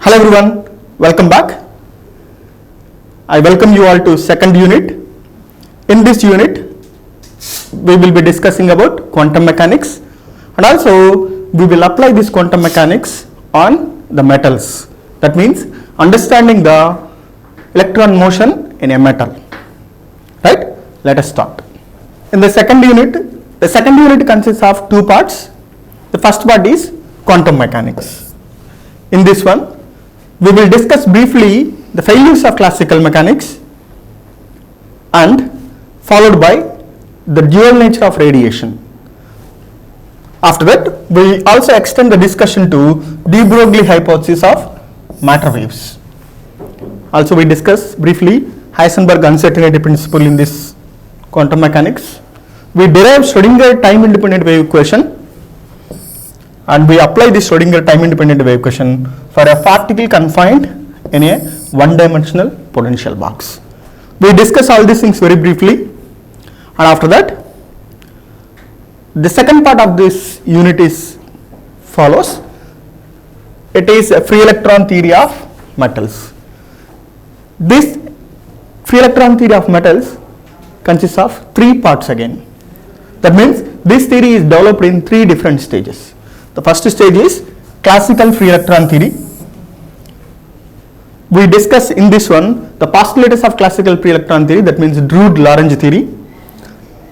Hello everyone, welcome back. I welcome you all to second unit. In this unit, we will be discussing about quantum mechanics, and also we will apply this quantum mechanics on the metals. That means understanding the electron motion in a metal. Right? Let us start. In the second unit consists of two parts. The first part is quantum mechanics. In this one, we will discuss briefly the failures of classical mechanics and followed by the dual nature of radiation. After that, we also extend the discussion to de Broglie hypothesis of matter waves. Also, we discuss briefly Heisenberg uncertainty principle in this quantum mechanics. We derive Schrödinger time independent wave equation, and we apply this Schrödinger time independent wave equation for a particle confined in a one-dimensional potential box. We discuss all these things very briefly, and after that, the second part of this unit is follows. It is a free electron theory of metals. This free electron theory of metals consists of three parts again. That means this theory is developed in three different stages. The first stage is classical free electron theory. We discuss in this one the postulators of classical free electron theory, that means Drude-Lagrange theory,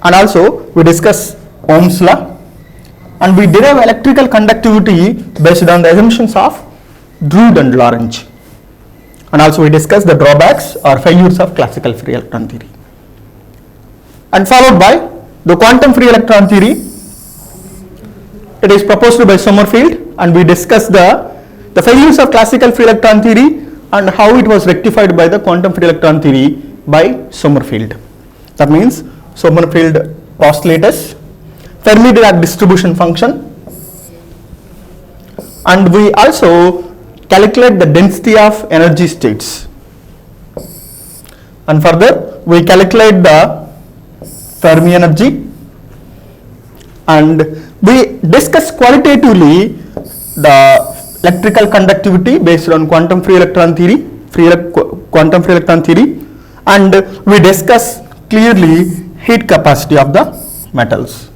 and also we discuss Ohm's law, and we derive electrical conductivity based on the assumptions of Drude and Lagrange, and also we discuss the drawbacks or failures of classical free electron theory, and followed by the quantum free electron theory. It is proposed by Sommerfeld, and we discuss the failures of classical free electron theory and how it was rectified by the quantum free electron theory by Sommerfeld. That means Sommerfeld postulators, Fermi-Dirac distribution function, and we also calculate the density of energy states, and further we calculate the Fermi energy, and we discuss qualitatively the electrical conductivity based on quantum free electron theory, and we discuss clearly heat capacity of the metals.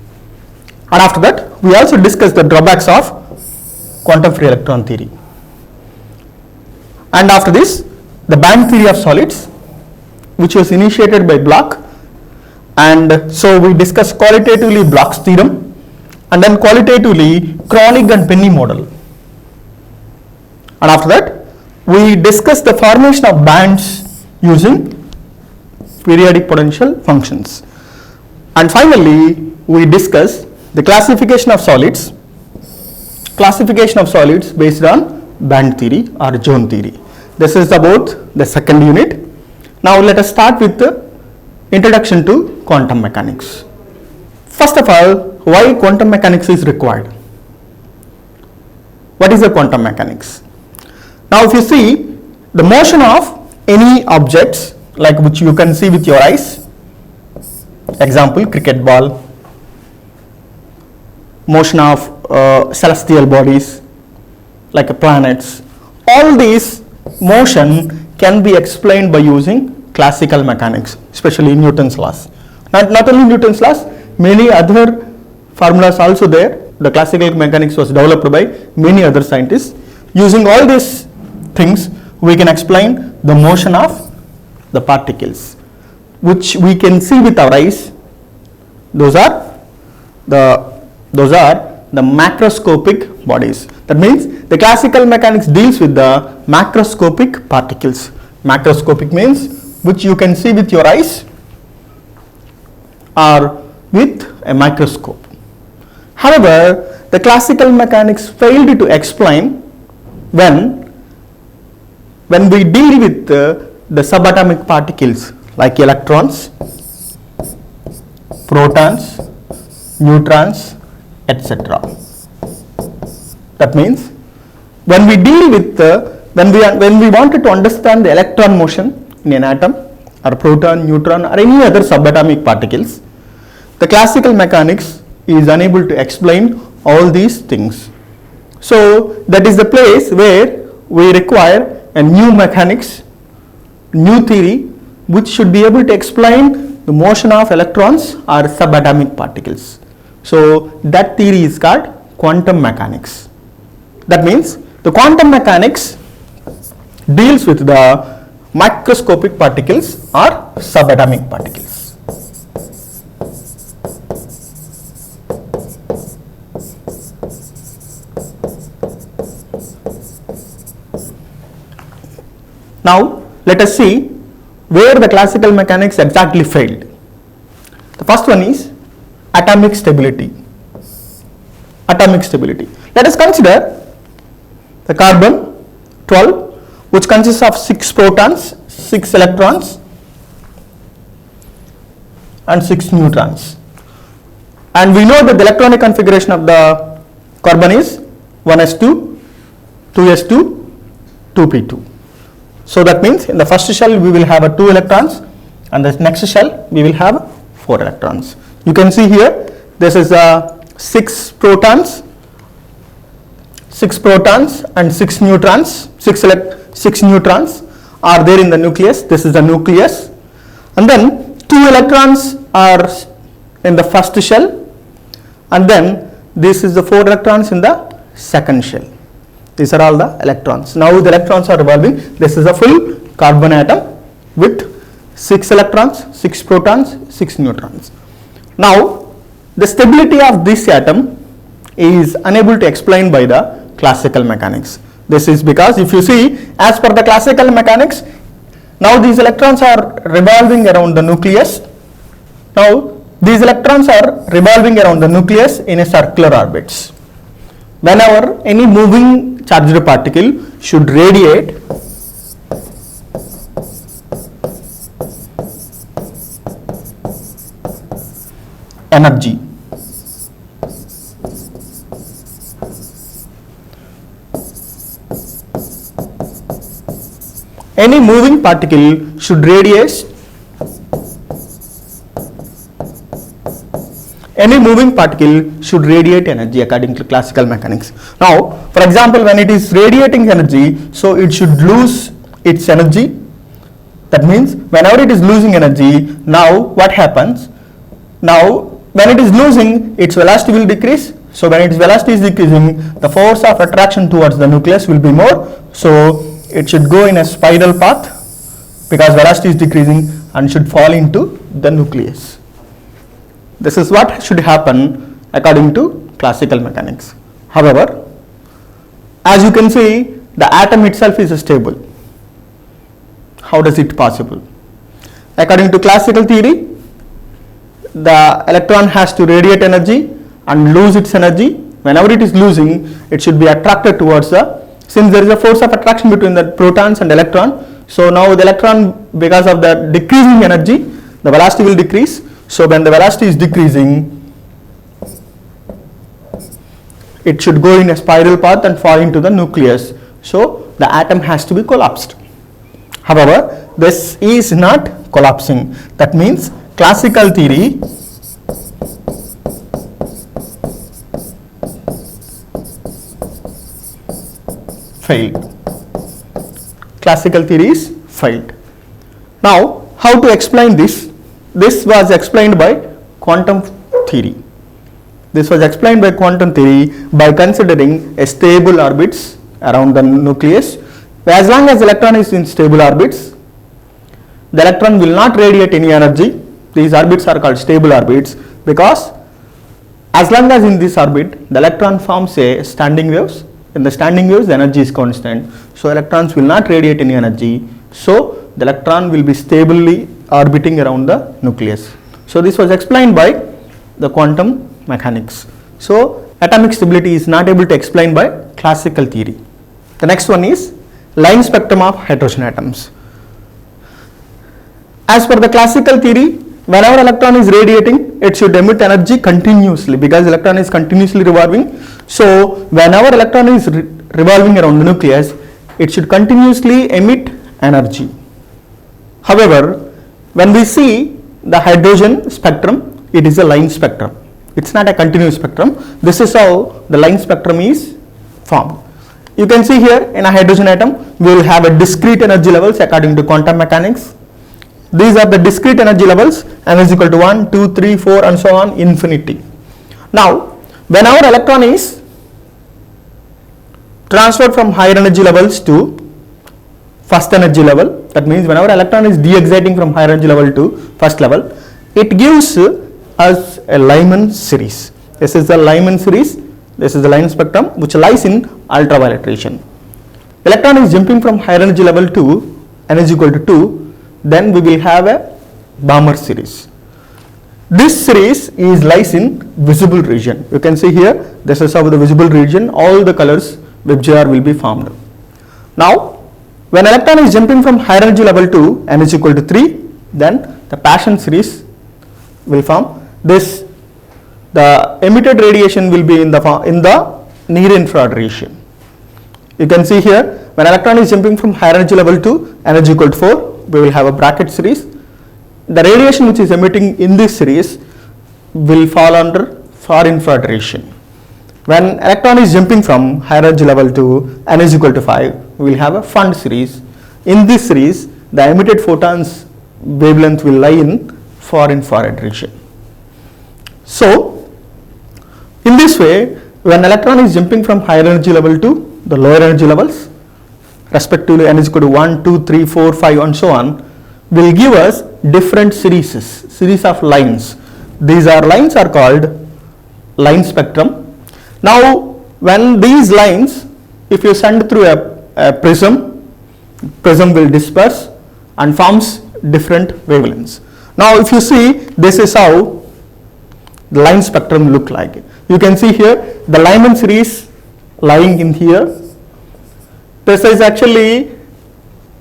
And after that, we also discuss the drawbacks of quantum free electron theory. And after this, the band theory of solids, which was initiated by Bloch, and so we discuss qualitatively Bloch's theorem, and then qualitatively Kronig and Penny model. And after that, we discuss the formation of bands using periodic potential functions. And finally, we discuss the classification of solids based on band theory or zone theory. This is about the second unit. Now let us start with the introduction to quantum mechanics. First of all, why quantum mechanics is required? What is the quantum mechanics? Now if you see the motion of any objects, like which you can see with your eyes, example cricket ball, motion of celestial bodies like planets, all these motion can be explained by using classical mechanics, especially Newton's laws. Not only Newton's laws, many other formulas also there. The classical mechanics was developed by many other scientists. Using all these things, we can explain the motion of the particles, which we can see with our eyes. Those are the macroscopic bodies. That means the classical mechanics deals with the macroscopic particles. Macroscopic means which you can see with your eyes or with a microscope. However, the classical mechanics failed to explain when we deal with the subatomic particles like electrons, protons, neutrons, etc. That means when we deal with when we wanted to understand the electron motion in an atom or proton, neutron or any other subatomic particles, the classical mechanics is unable to explain all these things. So that is the place where we require a new mechanics, new theory, which should be able to explain the motion of electrons or subatomic particles. So that theory is called quantum mechanics. That means the quantum mechanics deals with the microscopic particles or subatomic particles. Now let us see where the classical mechanics exactly failed. The first one is atomic stability. Atomic stability. Let us consider the carbon 12, which consists of 6 protons, 6 electrons and 6 neutrons. And we know that the electronic configuration of the carbon is 1s2, 2s2, 2p2. So that means in the first shell we will have 2 electrons and the next shell we will have 4 electrons. You can see here this is 6 protons and 6 neutrons, 6 neutrons are there in the nucleus. This is the nucleus, and then 2 electrons are in the first shell, and then this is the 4 electrons in the second shell. These are all the electrons. Now the electrons are revolving. This is a full carbon atom with 6 electrons, 6 protons, 6 neutrons. Now the stability of this atom is unable to explain by the classical mechanics. This is because if you see, as per the classical mechanics, now these electrons are revolving around the nucleus. Now these electrons are revolving around the nucleus in a circular orbits. Whenever any moving charged particle should radiate energy, any moving particle should radiate energy according to classical mechanics. Now, for example, when it is radiating energy, so it should lose its energy. That means whenever it is losing energy, now what happens? Now, when it is losing, its velocity will decrease. So when its velocity is decreasing, the force of attraction towards the nucleus will be more. So it should go in a spiral path because velocity is decreasing and should fall into the nucleus. This is what should happen according to classical mechanics. However, as you can see, the atom itself is stable. How does it possible? According to classical theory, the electron has to radiate energy and lose its energy. Whenever it is losing, it should be attracted towards since there is a force of attraction between the protons and electron, so now the electron, because of the decreasing energy, the velocity will decrease. So when the velocity is decreasing, it should go in a spiral path and fall into the nucleus. So the atom has to be collapsed. However, this is not collapsing. That means classical theory failed. Classical theory is failed. Now, how to explain this? This was explained by quantum theory. This was explained by quantum theory by considering a stable orbits around the nucleus. As long as the electron is in stable orbits, the electron will not radiate any energy. These orbits are called stable orbits because as long as in this orbit, the electron forms a standing waves. In the standing waves, the energy is constant. So electrons will not radiate any energy. So the electron will be stably orbiting around the nucleus. So this was explained by the quantum mechanics. So atomic stability is not able to explain by classical theory. The next one is line spectrum of hydrogen atoms. As per the classical theory, whenever electron is radiating, it should emit energy continuously because electron is continuously revolving. So whenever electron is revolving around the nucleus, it should continuously emit energy. However, when we see the hydrogen spectrum, it is a line spectrum. It's not a continuous spectrum. This is how the line spectrum is formed. you can see here in a hydrogen atom, we will have a discrete energy levels according to quantum mechanics. These are the discrete energy levels, m is equal to 1, 2, 3, 4 and so on, infinity. Now, when our electron is transferred from higher energy levels to first energy level, that means when our electron is de-exciting from higher energy level to first level, it gives us a Lyman series. This is the Lyman series, this is the line spectrum which lies in ultraviolet region. Electron is jumping from higher energy level to n is equal to 2, then we will have a Balmer series. This series is lies in visible region. You can see here, this is how the visible region, all the colors WebGR will be formed. Now, when electron is jumping from higher energy level to n is equal to 3, then the Paschen series will form. This, the emitted radiation will be in the near infrared region. You can see here, when electron is jumping from higher energy level to n is equal to 4, we will have a bracket series. The radiation which is emitting in this series will fall under far infrared region. When electron is jumping from higher energy level to n is equal to 5, we will have a Pfund series. In this series, the emitted photons wavelength will lie in far infrared region. So, in this way, when electron is jumping from higher energy level to the lower energy levels, respectively n is equal to 1, 2, 3, 4, 5 and so on, will give us different series of lines. These lines are called line spectrum. Now, when these lines, if you send through a prism will disperse and forms different wavelengths. Now, if you see, this is how the line spectrum look like. You can see here the Lyman series lying in here. This is actually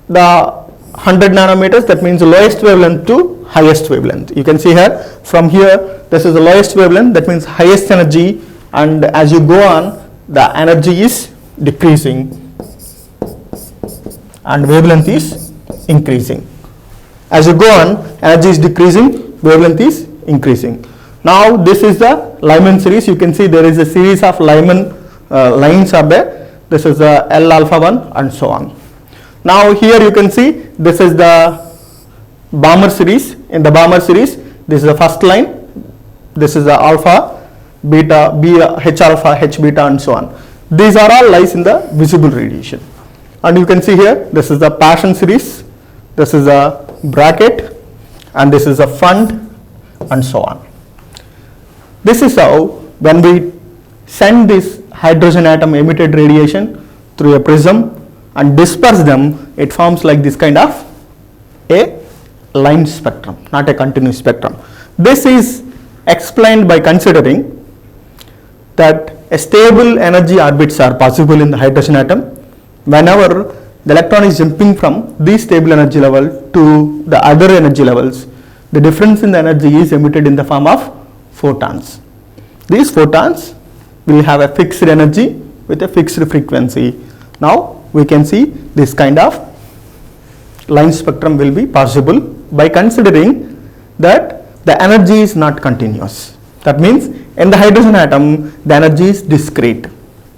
the 100 nanometers, that means the lowest wavelength to highest wavelength. You can see here, from here, this is the lowest wavelength, that means highest energy, and as you go on, the energy is decreasing and wavelength is increasing. As you go on, energy is decreasing, wavelength is increasing. Now, this is the Lyman series. You can see there is a series of Lyman lines are there. This is the L alpha 1 and so on. Now, here you can see this is the Balmer series. In the Balmer series, this is the first line. This is the alpha, beta, H alpha, H beta and so on. These are all lies in the visible radiation. And you can see here, this is the Paschen series, this is a bracket, and this is a Pfund and so on. This is how, when we send this hydrogen atom emitted radiation through a prism and disperse them, it forms like this kind of a line spectrum, not a continuous spectrum. This is explained by considering that a stable energy orbits are possible in the hydrogen atom whenever the electron is jumping from this stable energy level to the other energy levels. The difference in the energy is emitted in the form of photons. These photons will have a fixed energy with a fixed frequency. Now, we can see this kind of line spectrum will be possible by considering that the energy is not continuous. That means in the hydrogen atom, the energy is discrete.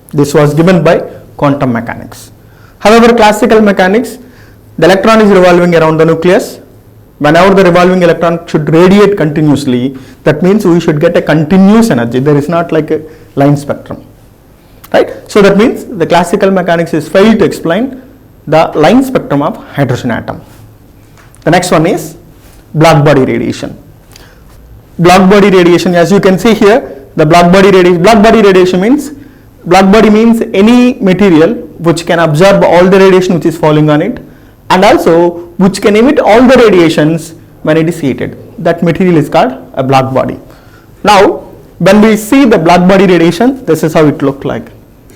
This was given by quantum mechanics. However, classical mechanics, the electron is revolving around the nucleus. Whenever the revolving electron should radiate continuously, that means we should get a continuous energy. There is not like a line spectrum, right? So that means the classical mechanics is failed to explain the line spectrum of hydrogen atom. The next one is black body radiation. Black body radiation, as you can see here, the black body radiation means, black body means any material which can absorb all the radiation which is falling on it, and also which can emit all the radiations when it is heated. That material is called a black body. Now, when we see the black body radiation, this is how it looked like.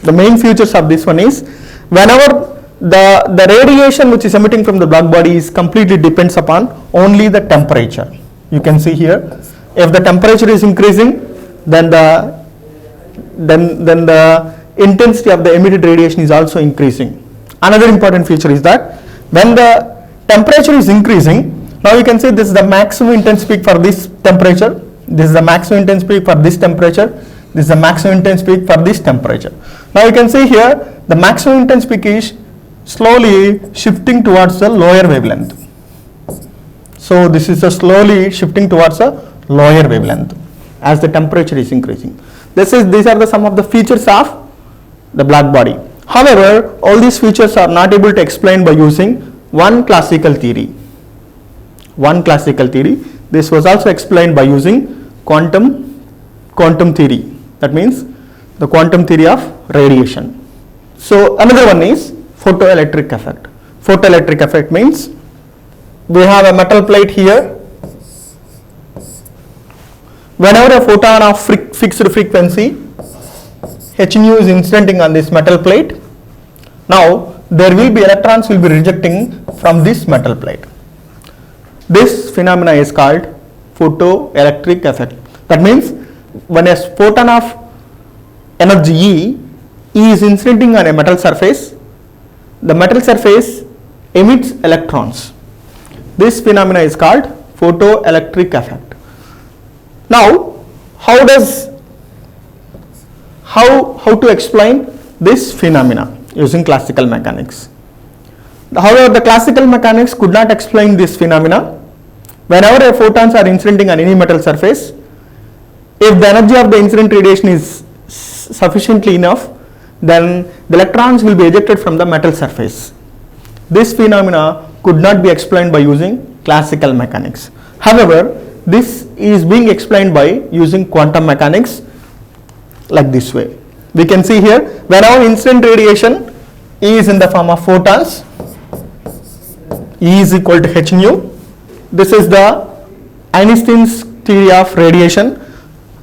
The main features of this one is, whenever the radiation which is emitting from the black body is completely depends upon only the temperature. You can see here, if the temperature is increasing, then the intensity of the emitted radiation is also increasing. Another important feature is that when the temperature is increasing, now you can see this is the maximum intense peak for this temperature, this is the maximum intense peak for this temperature, This is the maximum intense peak for this temperature. Now you can see here the maximum intense peak is slowly shifting towards the lower wavelength. So this is a slowly shifting towards a lower wavelength as the temperature is increasing. These are the some of the features of the black body. However, all these features are not able to explain by using one classical theory. This was also explained by using quantum theory. That means the quantum theory of radiation. So another one is photoelectric effect. Photoelectric effect means we have a metal plate here. Whenever a photon of fixed frequency h nu is incidenting on this metal plate, now there will be electrons will be rejecting from this metal plate. This phenomena is called photoelectric effect. That means when a photon of energy E is incidenting on a metal surface, the metal surface emits electrons. This phenomena is called photoelectric effect. Now, how to explain this phenomena using classical mechanics? However, the classical mechanics could not explain this phenomena. Whenever a photons are incidenting on any metal surface, if the energy of the incident radiation is sufficiently enough, then the electrons will be ejected from the metal surface. This phenomena could not be explained by using classical mechanics. However, this is being explained by using quantum mechanics like this way. We can see here, whenever incident radiation is in the form of photons, E is equal to h nu. This is the Einstein's theory of radiation.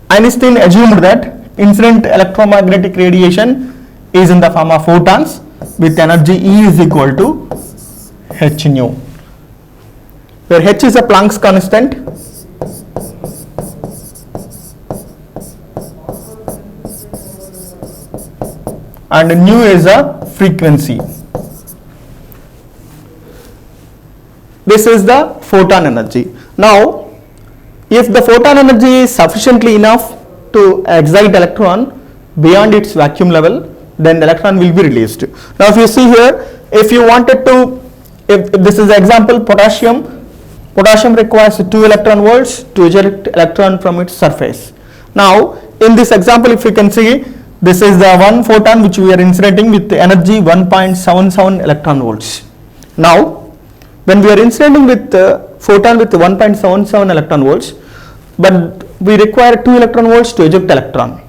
Einstein assumed that incident electromagnetic radiation is in the form of photons with energy E is equal to h nu, where h is a Planck's constant and nu is a frequency. This is the photon energy. Now, if the photon energy is sufficiently enough to excite electron beyond its vacuum level, then the electron will be released. Now, if you see here, if you wanted to, if this is the example, potassium requires 2 electron volts to eject electron from its surface. Now, in this example, if you can see, this is the one photon which we are incidenting with energy 1.77 electron volts. Now, when we are incidenting with photon with 1.77 electron volts, but we require 2 electron volts to eject electron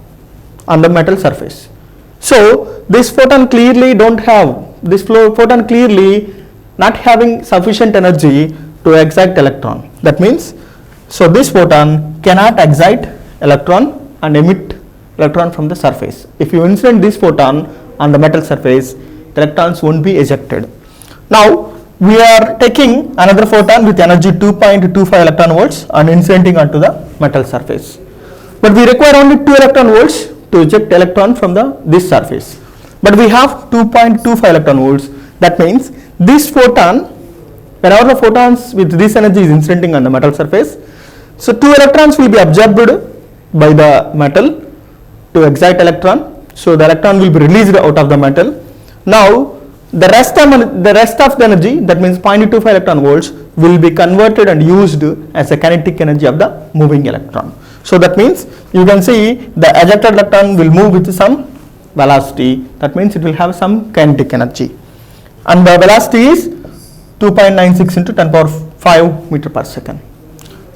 on the metal surface. So this photon clearly not having sufficient energy to excite electron. That means, so this photon cannot excite electron and emit electron from the surface. If you incident this photon on the metal surface, the electrons won't be ejected. Now we are taking another photon with energy 2.25 electron volts and incidenting onto the metal surface. But we require only 2 electron volts to eject electron from this surface. But we have 2.25 electron volts. That means this photon, whenever the photons with this energy is incidenting on the metal surface, so 2 electrons will be absorbed by the metal to excite electron. So the electron will be released out of the metal. Now the rest of the energy, that means 0.25 electron volts, will be converted and used as a kinetic energy of the moving electron. So that means you can see the ejected electron will move with some velocity. That means it will have some kinetic energy, and the velocity is 2.96 into 10 power 5 meter per second.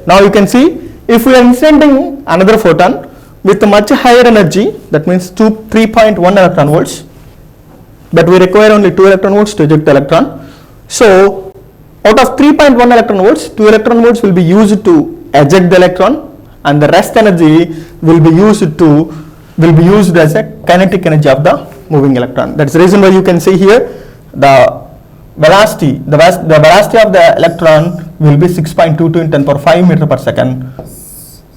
Now you can see, if we are incidenting another photon with a much higher energy, that means 3.1 electron volts, but we require only 2 electron volts to eject the electron. So out of 3.1 electron volts, 2 electron volts will be used to eject the electron, and the rest energy will be used as a kinetic energy of the moving electron. That's the reason why you can see here the velocity of the electron will be 6.22 in 10 power 5 meter per second,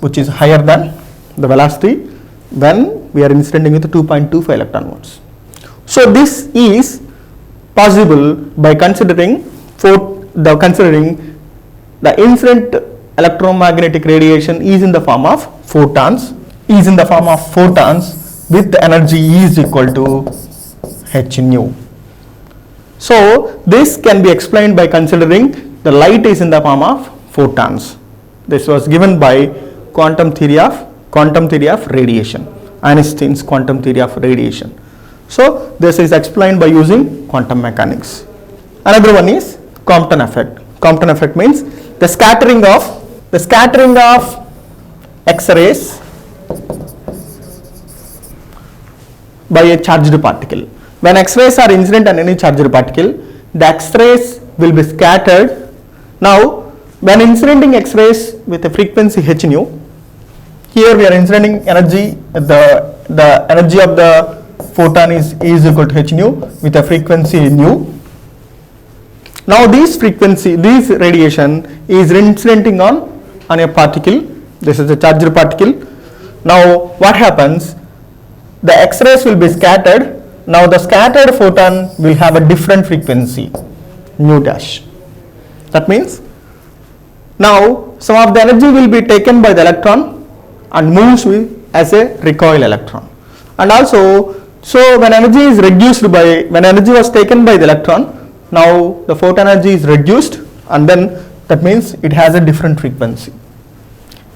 which is higher than the velocity when we are incidenting with 2.25 electron volts. So this is possible by considering the incident electromagnetic radiation is in the form of photons, is in the form of photons with the energy E is equal to h nu. So this can be explained by considering the light is in the form of photons. This was given by quantum theory of radiation, Einstein's quantum theory of radiation. So this is explained by using quantum mechanics. Another one is Compton effect. Compton effect means the scattering of X-rays by a charged particle. When X-rays are incident on any charged particle, the X-rays will be scattered. Now, when incidenting X-rays with a frequency h nu, here we are incidenting energy, the energy of the photon is equal to h nu with a frequency nu. Now this radiation is incidenting on a particle. This is a charged particle. Now what happens? The X-rays will be scattered. Now the scattered photon will have a different frequency, nu dash. That means now some of the energy will be taken by the electron and moves as a recoil electron. And also, so when energy was taken by the electron, now the photon energy is reduced, and then that means it has a different frequency.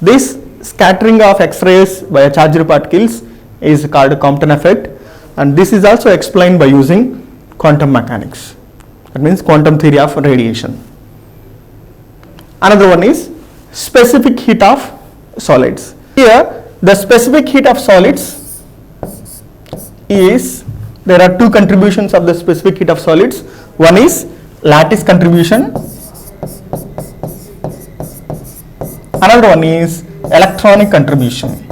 This scattering of X-rays by charged particles is called Compton effect, and this is also explained by using quantum mechanics. That means quantum theory of radiation. Another one is specific heat of solids. Here the specific heat of solids is, there are two contributions of the specific heat of solids. One is lattice contribution, another one is electronic contribution.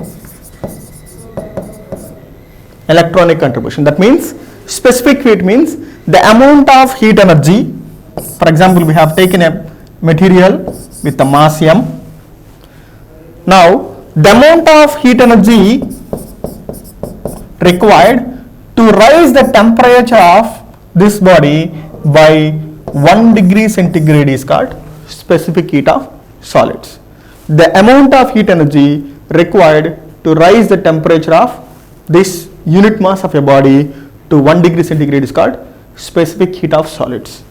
Electronic contribution, that means specific heat means the amount of heat energy. For example, we have taken a material with the mass m. Now the amount of heat energy required to raise the temperature of this body by 1 degree centigrade is called specific heat of solids. The amount of heat energy required to raise the temperature of this unit mass of a body to 1 degree centigrade is called specific heat of solids.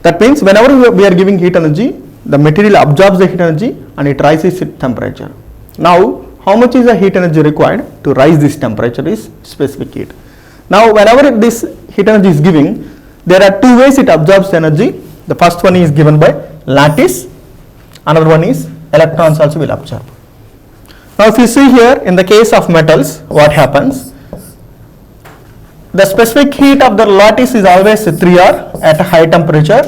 That means whenever we are giving heat energy, the material absorbs the heat energy and it rises its temperature. Now how much is the heat energy required to rise this temperature is specific heat. Now whenever this heat energy is giving, there are two ways it absorbs energy. The first one is given by lattice, another one is electrons also will absorb. Now if you see here in the case of metals, what happens? The specific heat of the lattice is always 3R at a high temperature.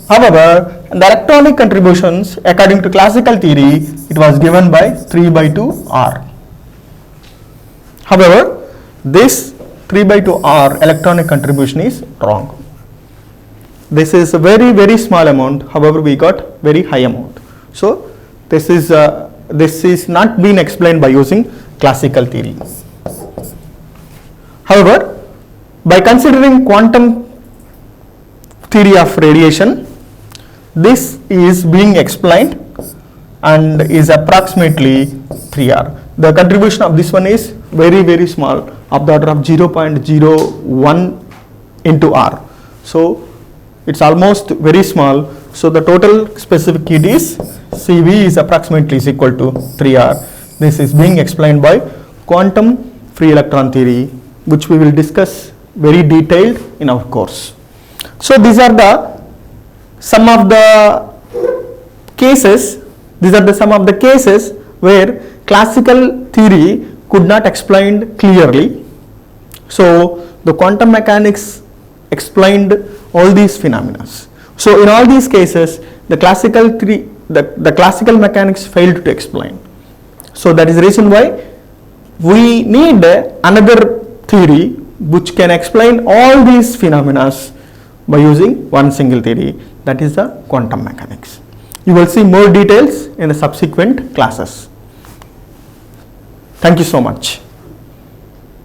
However, the electronic contributions according to classical theory, it was given by 3/2R. However, this 3/2R electronic contribution is wrong. This is a very small amount, however we got very high amount. So this is not been explained by using classical theory. However, by considering quantum theory of radiation, this is being explained and is approximately 3R. The contribution of this one is very small, of the order of 0.01 into R. So it's almost very small. So the total specific heat is CV is approximately is equal to 3R. This is being explained by quantum free electron theory, which we will discuss very detailed in our course. So these are the some of the cases. These are the some of the cases where classical theory could not explain clearly. So the quantum mechanics explained all these phenomena. So in all these cases, the classical mechanics failed to explain. So that is the reason why we need another theory which can explain all these phenomena by using one single theory, that is the quantum mechanics. You will see more details in the subsequent classes. Thank you so much.